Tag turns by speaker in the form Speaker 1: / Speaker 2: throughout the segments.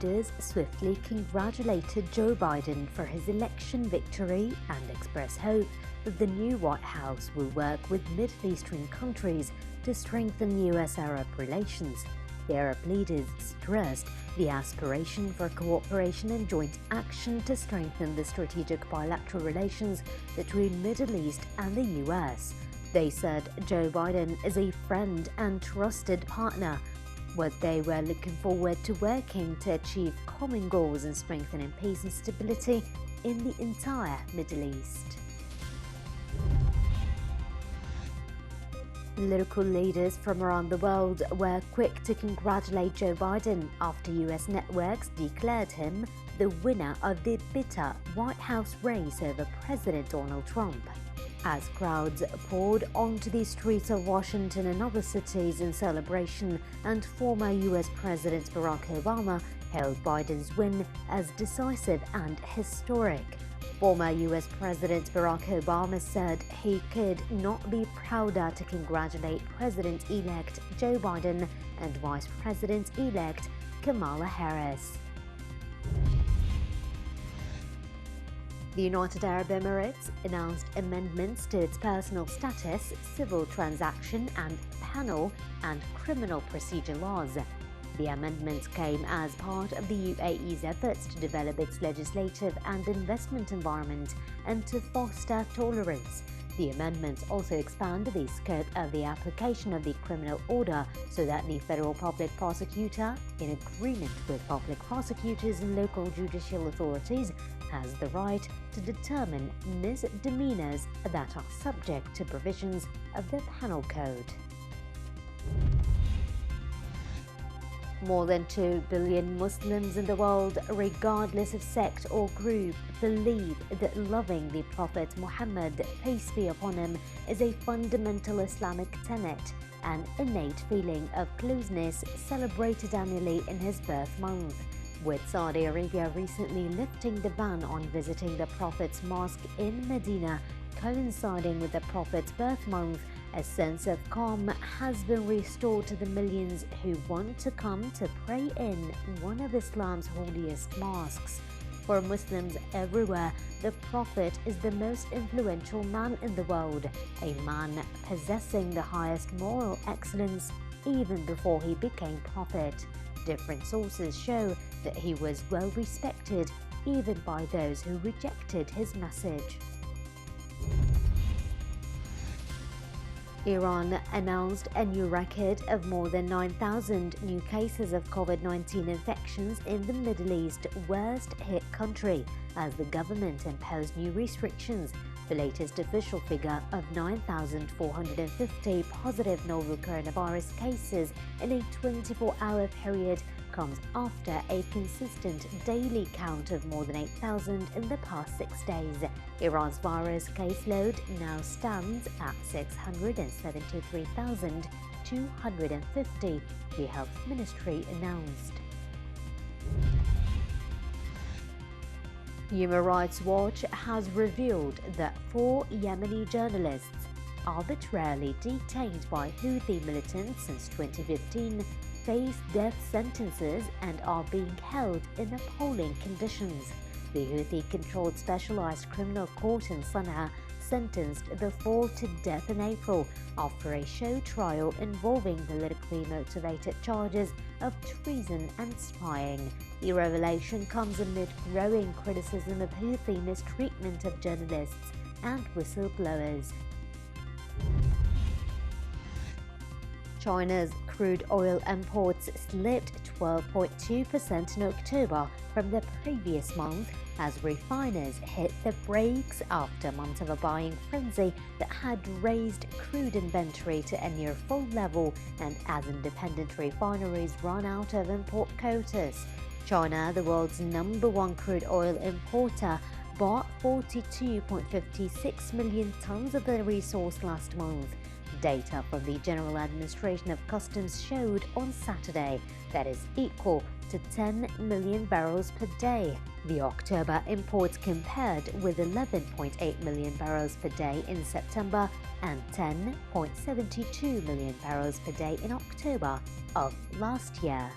Speaker 1: leaders swiftly congratulated Joe Biden for his election victory and expressed hope that the new White House will work with Middle Eastern countries to strengthen US-Arab relations. The Arab leaders stressed the aspiration for cooperation and joint action to strengthen the strategic bilateral relations between Middle East and the US. They said Joe Biden is a friend and trusted partner, but they were looking forward to working to achieve common goals and strengthening peace and stability in the entire Middle East. Political leaders from around the world were quick to congratulate Joe Biden after US networks declared him the winner of the bitter White House race over President Donald Trump. As crowds poured onto the streets of Washington and other cities in celebration, and former US President Barack Obama hailed Biden's win as decisive and historic. Former US President Barack Obama said he could not be prouder to congratulate President-elect Joe Biden and Vice President-elect Kamala Harris. The United Arab Emirates announced amendments to its personal status, civil transaction and panel and criminal procedure laws. The amendments came as part of the UAE's efforts to develop its legislative and investment environment and to foster tolerance. The amendments also expand the scope of the application of the criminal order so that the federal public prosecutor, in agreement with public prosecutors and local judicial authorities, has the right to determine misdemeanors that are subject to provisions of the Penal Code. More than 2 billion Muslims in the world, regardless of sect or group, believe that loving the Prophet Muhammad, peace be upon him, is a fundamental Islamic tenet, an innate feeling of closeness celebrated annually in his birth month. With Saudi Arabia recently lifting the ban on visiting the Prophet's mosque in Medina, coinciding with the Prophet's birth month, a sense of calm has been restored to the millions who want to come to pray in one of Islam's holiest mosques. For Muslims everywhere, the Prophet is the most influential man in the world, a man possessing the highest moral excellence even before he became prophet. Different sources show that he was well respected even by those who rejected his message. Iran announced a new record of more than 9,000 new cases of COVID-19 infections in the Middle East's worst-hit country as the government imposed new restrictions. The latest official figure of 9,450 positive novel coronavirus cases in a 24-hour period comes after a consistent daily count of more than 8,000 in the past 6 days. Iran's virus caseload now stands at 673,250, the Health Ministry announced. Human Rights Watch has revealed that 4 Yemeni journalists, arbitrarily detained by Houthi militants since 2015, face death sentences and are being held in appalling conditions. The Houthi-controlled Specialized Criminal Court in Sana'a sentenced the 4 to death in April after a show trial involving politically motivated charges of treason and spying. The revelation comes amid growing criticism of Houthi mistreatment of journalists and whistleblowers. China's crude oil imports slipped 12.2% in October from the previous month as refiners hit the brakes after months of a buying frenzy that had raised crude inventory to a near full level and as independent refineries run out of import quotas. China, the world's #1 crude oil importer, bought 42.56 million tons of the resource last month. Data from the General Administration of Customs showed on Saturday that is equal to 10 million barrels per day. The October imports compared with 11.8 million barrels per day in September and 10.72 million barrels per day in October of last year.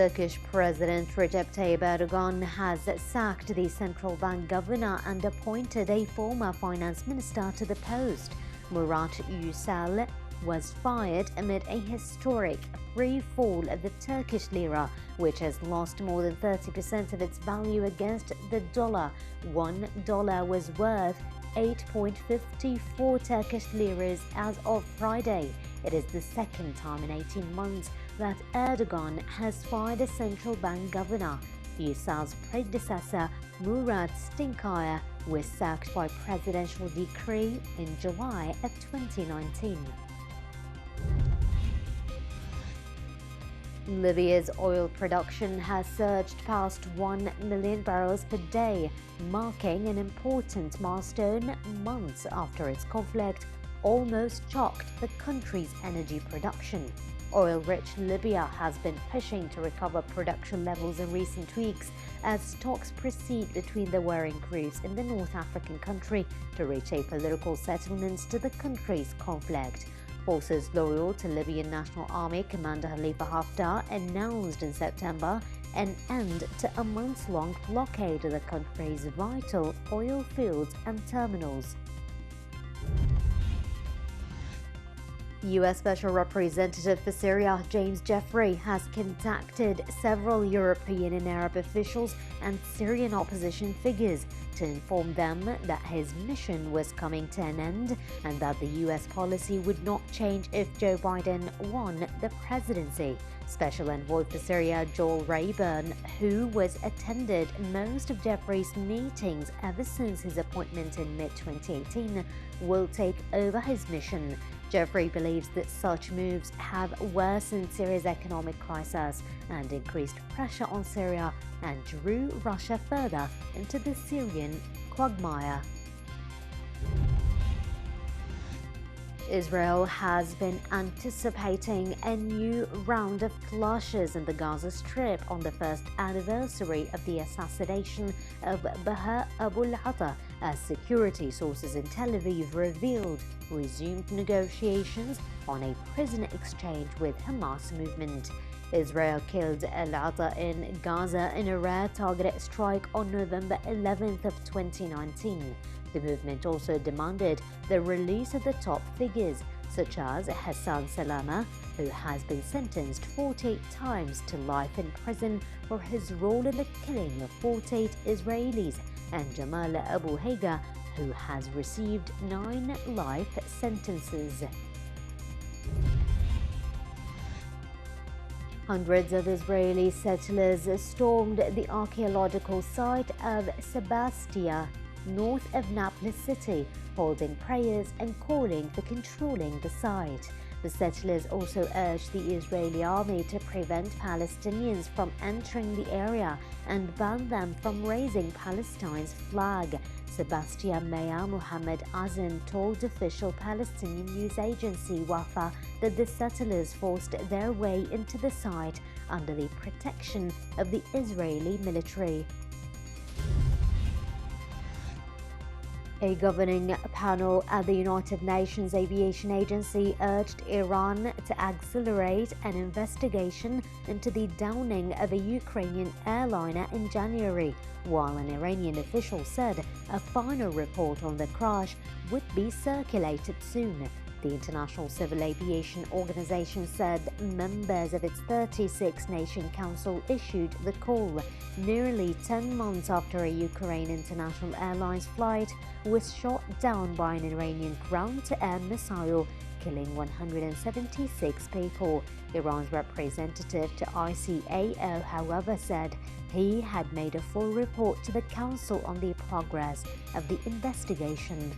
Speaker 1: Turkish President Recep Tayyip Erdogan has sacked the central bank governor and appointed a former finance minister to the post. Murat Yücel was fired amid a historic free fall of the Turkish lira, which has lost more than 30% of its value against the dollar. $1 was worth 8.54 Turkish liras as of Friday. It is the second time in 18 months that Erdogan has fired a central bank governor. Yücel's predecessor, Murat Stinkaya, was sacked by presidential decree in July of 2019. Libya's oil production has surged past 1 million barrels per day, marking an important milestone months after its conflict almost choked the country's energy production. Oil-rich Libya has been pushing to recover production levels in recent weeks as talks proceed between the warring groups in the North African country to reach a political settlement to the country's conflict. Forces loyal to Libyan National Army Commander Khalifa Haftar announced in September an end to a months-long blockade of the country's vital oil fields and terminals. U.S. Special Representative for Syria James Jeffrey has contacted several European and Arab officials and Syrian opposition figures to inform them that his mission was coming to an end and that the U.S. policy would not change if Joe Biden won the presidency. Special Envoy for Syria Joel Rayburn, who was attended most of Jeffrey's meetings ever since his appointment in mid-2018, will take over his mission. Jeffrey believes that such moves have worsened Syria's economic crisis and increased pressure on Syria and drew Russia further into the Syrian quagmire. Israel has been anticipating a new round of clashes in the Gaza Strip on the first anniversary of the assassination of Baha Abu al-Ata, as security sources in Tel Aviv revealed resumed negotiations on a prisoner exchange with Hamas movement. Israel killed al-Ata in Gaza in a rare targeted strike on November 11th of 2019. The movement also demanded the release of the top figures, such as Hassan Salama, who has been sentenced 48 times to life in prison for his role in the killing of 48 Israelis, and Jamal Abu Haiga, who has received 9 life sentences. Hundreds of Israeli settlers stormed the archaeological site of Sebastia, north of Naples City, holding prayers and calling for controlling the site. The settlers also urged the Israeli army to prevent Palestinians from entering the area and ban them from raising Palestine's flag. Sebastia Mayor Mohammed Azin told official Palestinian news agency Wafa that the settlers forced their way into the site under the protection of the Israeli military. A governing panel at the United Nations Aviation Agency urged Iran to accelerate an investigation into the downing of a Ukrainian airliner in January, while an Iranian official said a final report on the crash would be circulated soon. The International Civil Aviation Organization said members of its 36-nation council issued the call nearly 10 months after a Ukraine International Airlines flight was shot down by an Iranian ground-to-air missile, killing 176 people. Iran's representative to ICAO, however, said he had made a full report to the council on the progress of the investigation.